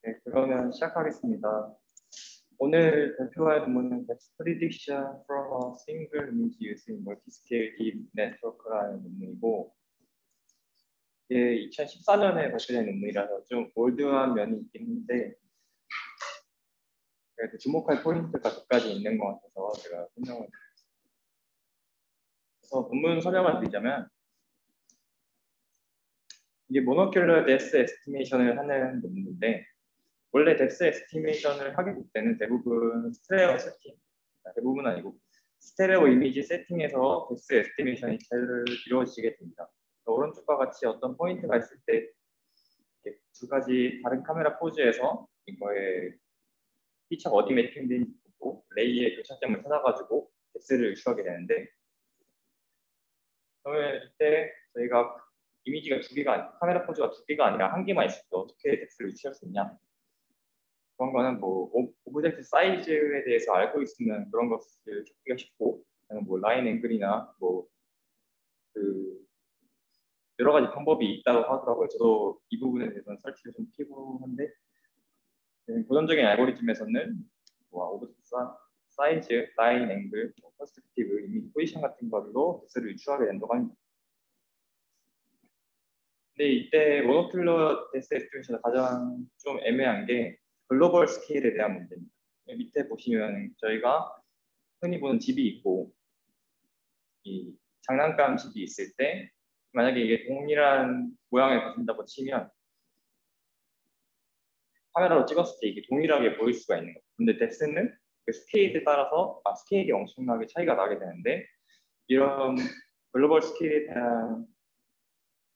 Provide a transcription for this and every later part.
네, 그러면 시작하겠습니다. 오늘 발표할 논문은 Text Prediction from a Single Image Using Multiscale Deep Network라는 논문이고, 이게 2014년에 발표된 논문이라서 좀 올드한 면이 있긴 한데, 그래도 주목할 포인트가 몇 가지 있는 것 같아서 제가 설명을 드리겠습니다. 그래서 논문 설명을 드리자면, 이게 모노큘러 데스 에스티메이션을 하는 논문인데, 원래 덱스 에스티메이션을 하게 될 때는 대부분 스테레오 세팅, 대부분 아니고 스테레오 이미지 세팅에서 덱스 에스티메이션이 잘 이루어지게 됩니다. 오른쪽과 같이 어떤 포인트가 있을 때 두 가지 다른 카메라 포즈에서 이거의 피처가 어디 매핑되는지 보고 레이의 교차점을 찾아가지고 덱스를 유추하게 되는데, 그러면 이때 저희가 이미지가 두 개가 카메라 포즈가 두 개가 아니라 한 개만 있을 때 어떻게 덱스를 유추할 수 있냐? 그런 거는 뭐 오브젝트 사이즈에 대해서 알고 있으면 그런 것을 찾기가 쉽고, 뭐 라인 앵글이나 뭐 그 여러 가지 방법이 있다고 하더라고요. 저도 이 부분에 대해서는 설치가 좀 피곤한데, 고전적인 알고리즘에서는 뭐 오브젝트 사이즈, 라인 앵글, 퍼스펙티브, 이미지 포지션 같은 걸로 덱스를 유추하게 된다고 합니다. 근데 이때 모노큘러 덱스 에스티메이션의 가장 좀 애매한 게 글로벌 스케일에 대한 문제입니다. 밑에 보시면 저희가 흔히 보는 집이 있고, 이 장난감 집이 있을 때 만약에 이게 동일한 모양을 가진다고 치면 카메라로 찍었을 때 이게 동일하게 보일 수가 있는 거예요. 근데 덱스는 그 스케일에 따라서 스케일이 엄청나게 차이가 나게 되는데, 이런 글로벌 스케일에 대한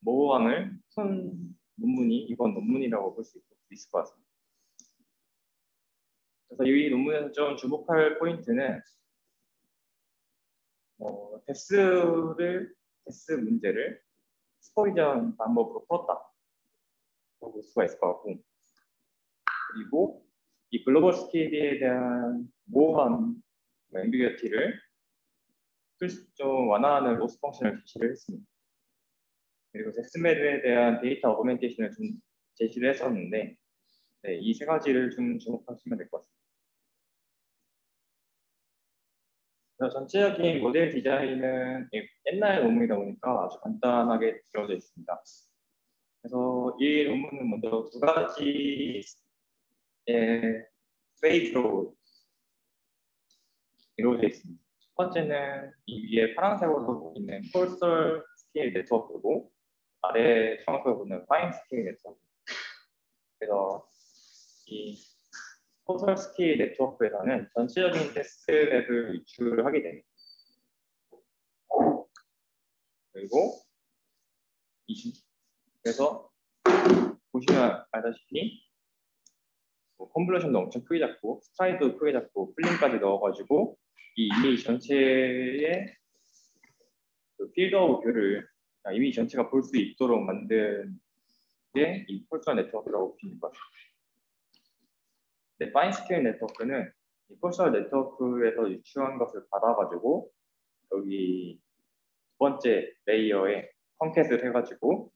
모호함을 푼 논문이 이번 논문이라고 볼 수 있을 것 같습니다. 그래서 이 논문에서 좀 주목할 포인트는 덱스 문제를 스포이전 방법으로 풀었다 볼 수가 있을 것 같고, 그리고 이 글로벌 스케일에 대한 모호한 앰비규어티를 좀 완화하는 로스 펑션을 제시를 했습니다. 그리고 덱스메드에 대한 데이터 어그멘테이션을 좀 제시를 했었는데, 네, 이 세 가지를 좀 주목하시면 될 것 같습니다. 그래서 전체적인 모델 디자인은 옛날 논문이다 보니까 아주 간단하게 되어져 있습니다. 그래서 이 논문은 먼저 두 가지의 페이지로 이루어져 있습니다. 첫 번째는 이 위에 파란색으로 보이는 폴설 스케일 네트워크고, 아래 주황색으로 보이는 파인 스케일 네트워크. 그래서 이 폴설 스케일 네트워크에서는 전체적인 텍스트 맵을 유출하게 됩니다. 그리고 그래서 보시면 알다시피 컨볼루션도 엄청 크게 잡고 스트라이드도 크게 잡고 플링까지 넣어가지고 이 이미지 전체의 그 필드 오브 뷰를 이미지 전체가 볼 수 있도록 만든 게 이 폴서 네트워크라고 보시는 것 같습니다. 네, 파인 스케일 네트워크는 이 폴서 네트워크에서 유추한 것을 받아가지고 여기 두 번째 레이어에 컨캣을 해가지고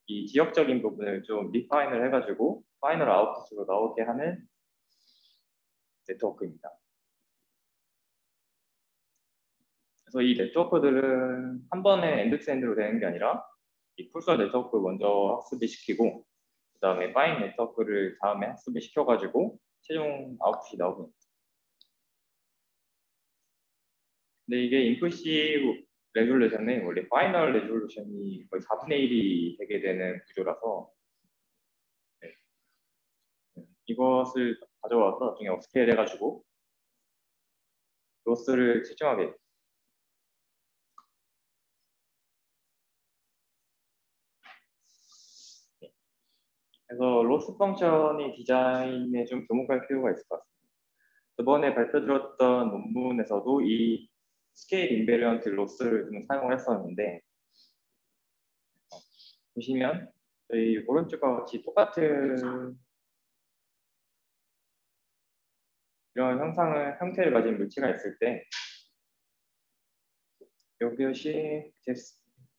이 지역적인 부분을 좀 리파인을 해가지고 파이널 아웃풋으로 나오게 하는 네트워크입니다. 그래서 이 네트워크들은 한 번에 엔드 투 엔드로 되는 게 아니라 이 풀서 네트워크 먼저 학습을 시키고, 그 다음에 파인 네트워크를 다음에 학습을 시켜가지고 최종 아웃풋이 나오고. 근데 이게 인플시브 레졸루션은 원래 파이널 레졸루션이 거의 4분의 1이 되게 되는 구조라서, 네. 이것을 가져와서 나중에 업스케일 해가지고 로스를 측정하게 돼요. 그래서 로스 펑션이 디자인에 좀 주목할 필요가 있을 것 같습니다. 저번에 발표드렸던 논문에서도 이 스케일 인베리언트 로스를 좀 사용을 했었는데, 보시면 저희 오른쪽과 같이 똑같은 이런 형태를 가진 물체가 있을 때 이것이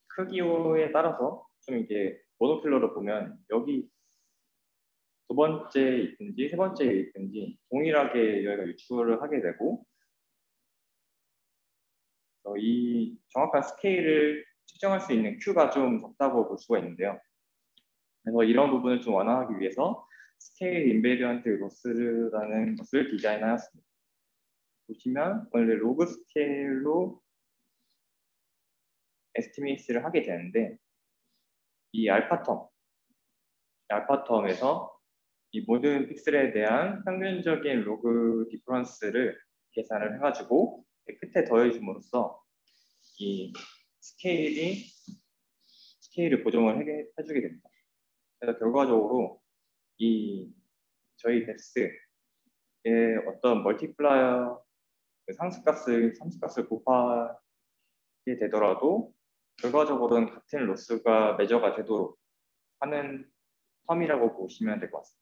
크기에 따라서 좀 이게 모노큘러로 보면 여기 두 번째 있든지 세 번째 있든지 동일하게 저희가 유출을 하게 되고 이 정확한 스케일을 측정할 수 있는 Q가 좀 적다고 볼 수가 있는데요. 그래서 이런 부분을 좀 완화하기 위해서 스케일 인베리언트 로스라는 것을 디자인하였습니다. 보시면 원래 로그 스케일로 에스티메이트를 하게 되는데 이 알파텀에서 이 모든 픽셀에 대한 평균적인 로그 디퍼런스를 계산을 해가지고 끝에 더해줌으로써 이 스케일을 보정을 해주게 됩니다. 그래서 결과적으로 이 저희 덱스의 어떤 멀티플라이어 상수값을 곱하게 되더라도 결과적으로는 같은 로스가 매저가 되도록 하는 텀이라고 보시면 될 것 같습니다.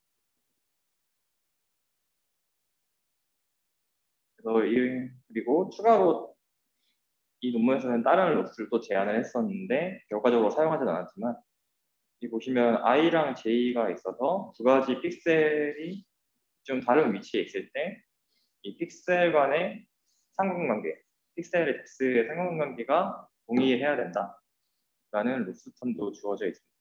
그리고 추가로 이 논문에서는 다른 로스를 또 제안을 했었는데 결과적으로 사용하진 않았지만 이 보시면 i랑 j가 있어서 두 가지 픽셀이 좀 다른 위치에 있을 때 이 픽셀 간의 상관관계, 픽셀의 덱스의 상관관계가 동일해야 된다라는 로스텀도 주어져 있습니다.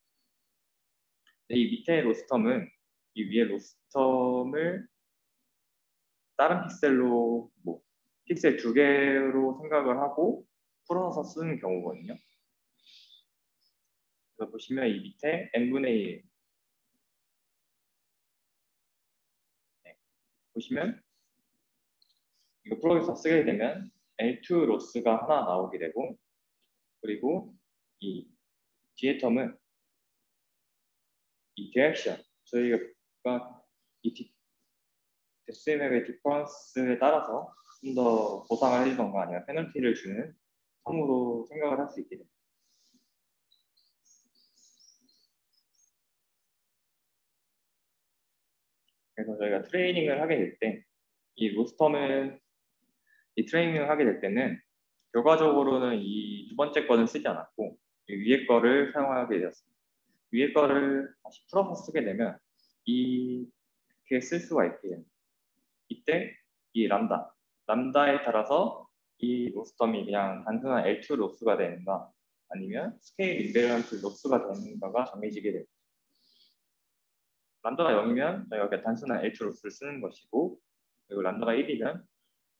이 밑에 로스텀은 이 위에 로스텀을 다른 픽셀로 픽셀 두 개로 생각을 하고 풀어서 쓰는 경우거든요. 그래서 보시면 이 밑에 n분의 1 보시면 이거 풀어서 쓰게 되면 L2 로스가 하나 나오게 되고 그리고 이 뒤에 텀은 이 디렉션 저희가 이 덱스맵의 디퍼런스에 따라서 좀 더 보상을 해주던가 아니면 페널티를 주는 텀으로 생각을 할 수 있게 됩니다. 그래서 저희가 트레이닝을 하게 될 때 이 로스텀은 이 트레이닝을 하게 될 때는 결과적으로는 이 두 번째 거는 쓰지 않았고 이 위에 거를 사용하게 되었습니다. 위에 거를 다시 풀어서 쓰게 되면 이렇게 쓸 수가 있게 됩니다. 이때 이 람다에 따라서 이 로스텀이 그냥 단순한 L2 로스가 되는가 아니면 스케일 인베리언트 로스가 되는가가 정해지게 됩니다. 람다가 0이면 저희가 그냥 단순한 L2 로스를 쓰는 것이고 그리고 람다가 1이면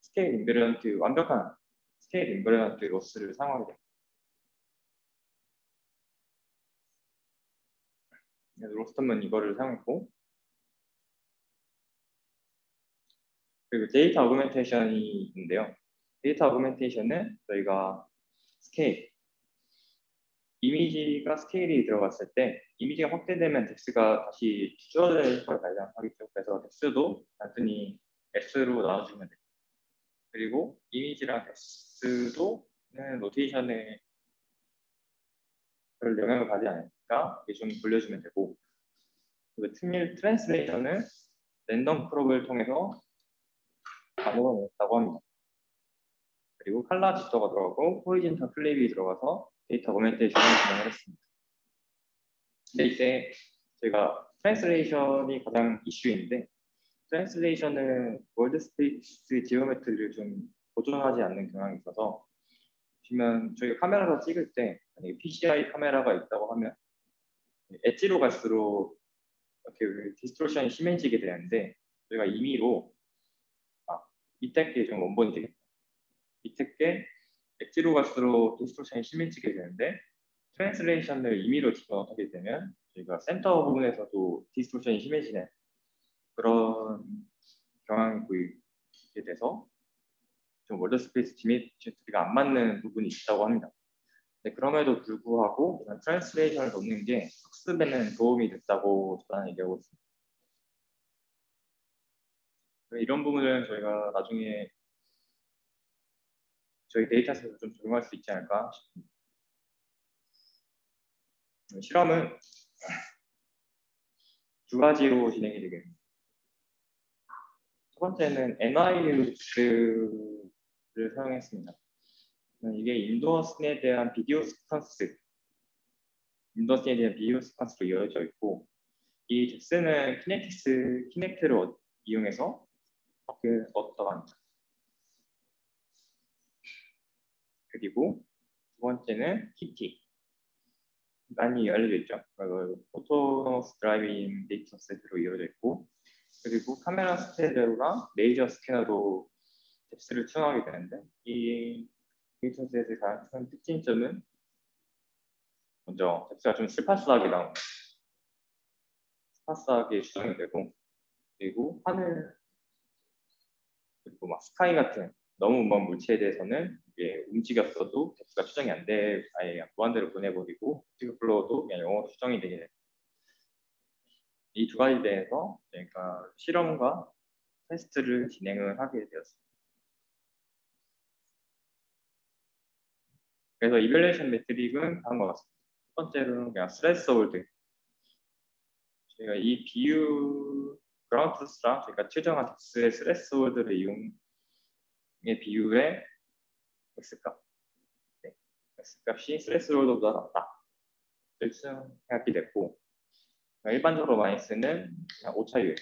스케일 인베리언트 완벽한 스케일 인베리언트 로스를 사용하게 됩니다. 로스텀은 이거를 사용했고 그리고 데이터 어그멘테이션이 있는데요. 데이터 어그멘테이션은 저희가 이미지가 스케일이 들어갔을 때 이미지가 확대되면 덱스가 다시 줄어들 걸 발견하겠죠. 그래서 덱스도 단순히 S로 나눠주면 돼요. 그리고 이미지랑 덱스도 로테이션에 별 영향을 받지 않으니까 이게 좀 돌려주면 되고 그리고 트랜스레이션을 랜덤 프롭을 통해서 만들어냈다고 합니다. 그리고 칼라 지터가 들어가고 호리젠탈 플립이 들어가서 데이터 어그멘테이션을 진행을 했습니다. 근데 이때 저희가 트랜스레이션이 가장 이슈인데 트랜스레이션은 월드 스페이스 지오메트리를 좀 보존하지 않는 경향이 있어서 보시면 저희가 카메라로 찍을 때 만약에 PCI 카메라가 있다고 하면 엣지로 갈수록 이렇게 디스토션이 심해지게 되는데 저희가 임의로 밑에 게 좀 원본이 되겠다. 밑에 게 엣지로 갈수록 디스토션이 심해지게 되는데 트랜스레이션을 임의로 집어넣게 되면 저희가 센터 부분에서도 디스토션이 심해지는 그런 경향이 보이게 돼서 좀 월드 스페이스 지오메트리가 안 맞는 부분이 있다고 합니다. 네, 그럼에도 불구하고 트랜스레이션을 넣는 게 학습에는 도움이 됐다고 저는 얘기하고 있습니다. 이런 부분은 저희가 나중에 저희 데이터셋에서 좀 적용할 수 있지 않을까 싶습니다. 실험은 두 가지로 진행이 되겠습니다. 첫 번째는 NIR를 사용했습니다. 이게 인도어슨에 대한 비디오 시퀀스로 이어져 있고 이 덱스는 키넥트를 이용해서 얻다가 합니다. 그리고 두 번째는 키티. 많이 알려져 있죠. 오토노머스 드라이빙 데이터 셋으로 이루어져 있고, 그리고 카메라 스테레오랑 레이저 스캐너로 덱스를 추정하게 되는데, 이 데이터 셋의 가장 큰 특징점은 먼저 덱스가 좀 스파스하게 나옵니다. 스파스하게 추정이 되고, 그리고 하늘, 그리고 막 스카이 같은 너무 먼 물체에 대해서는 이게 움직였어도 덱스가 추정이 안 돼, 아예 무한대로 보내버리고 플로우도 그냥 영어로 추정이 되게 돼요. 이 두 가지 대해서 저희가 실험과 테스트를 진행을 하게 되었습니다. 그래서 이밸리에이션 매트릭은 다음과 같습니다. 첫 번째로는 그냥 스트레스 홀드. 저희가 이 비유 그라운드 트루스랑 저희가 최정한 덱스의 스트레스 홀드를 이용의 비율의 X값. 네. X값이 스트레스 홀드보다 낮다. 생각이 됐고, 일반적으로 많이 쓰는 그냥 오차율도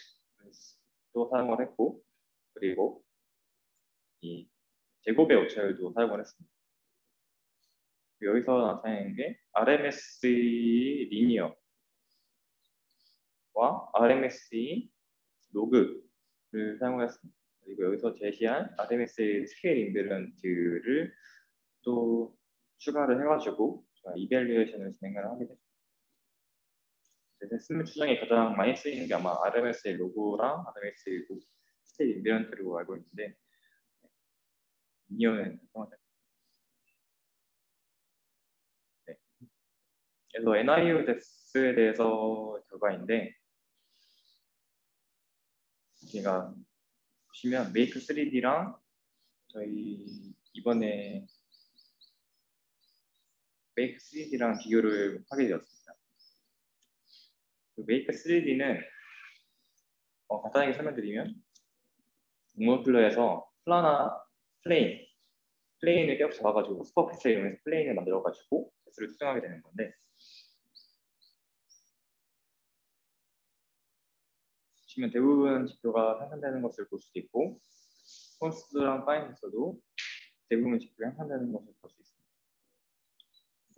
사용을 했고, 그리고 이 제곱의 오차율도 사용을 했습니다. 여기서 나타내는 게 RMS의 리니어와 RMS의 로그를 사용했습니다. 그리고 여기서 제시한 RMS의 스케일 인베런트를 또 추가를 해가지고 이밸리에이션을 진행을 하게 됐습니다. 데시멀 추정에 가장 많이 쓰이는 게 아마 RMS의 로그랑 RMS의 스케일 인베런트로 알고 있는데, 리니어는 사용하죠. 네. 그래서 NIU 덱스에 대해서 결과인데, 제가 보시면 메이크 3D랑 저희 이번에 메이크 3D랑 비교를 하게 되었습니다. 그 메이크 3D는 간단하게 설명드리면 몽모큘러에서 플라나 플레인을 계속 잡아가지고 슈퍼피스를 이용해서 플레인을 만들어가지고 덱스를 추정하게 되는 건데, 보시면 대부분 지표가 향상되는 것을 볼 수도 있고, 콘스트랑 파인에서도 대부분 지표가 향상되는 것을 볼 수 있습니다.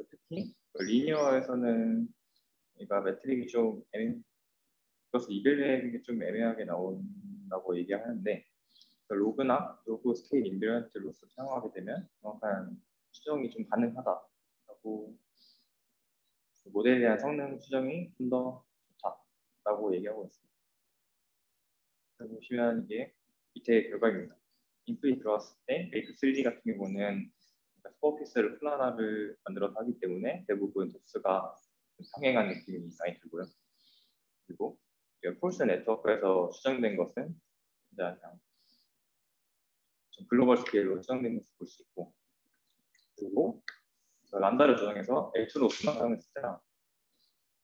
특히 리니어에서는 그러니까 매트릭이 좀 그래서 이벨레이 좀 애매하게 나온다고 얘기하는데, 로그 스케일 인베런트로서 사용하게 되면 정확한 추정이 좀 가능하다라고, 모델에 대한 성능 추정이 좀 더 좋다라고 얘기하고 있습니다. 보시면 이게 밑에 결과입니다. 인풋이 들어왔을 때 메이크 3D 같은 경우는 슈퍼피스를 플라나를 만들어서 하기 때문에 대부분 덱스가 평행한 느낌이 많이 들고요. 그리고 폴스 네트워크에서 추정된 것은 그냥 좀 글로벌 스케일로 추정된 것을 볼 수 있고, 그리고 람다를 조정해서 L2 로스만 사용했을 때랑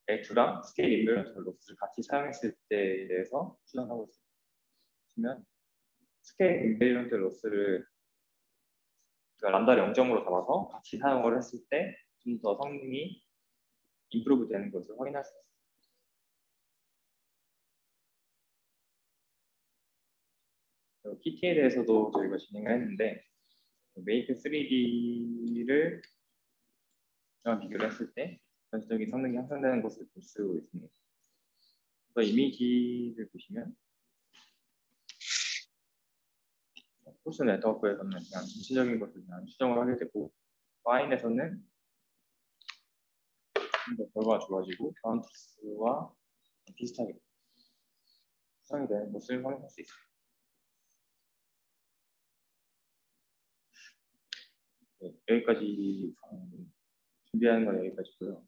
L2랑 스케일 인베런트 로스를 같이 사용했을 때에 대해서 추정하고 있습니다. 보시면 스케일 인베런트 로스를 람다를 0점으로 잡아서 같이 사용을 했을 때 좀 더 성능이 임프루브 되는 것을 확인할 수 있습니다. PT에 대해서도 저희가 진행을 했는데, 메이크 3D를 비교를 했을 때 전체적인 성능이 향상되는 것을 볼 수 있습니다. 그래서 이미지를 보시면 폴스 네트워크에서는 그냥 전체적인 것을 그냥 추정을 하게 되고, 파인에서는 좀 더 결과가 좋아지고 카운티스와 비슷하게 추정이 되는 것을 확인할 수 있습니다. 네, 여기까지 준비하는 건 여기까지고요.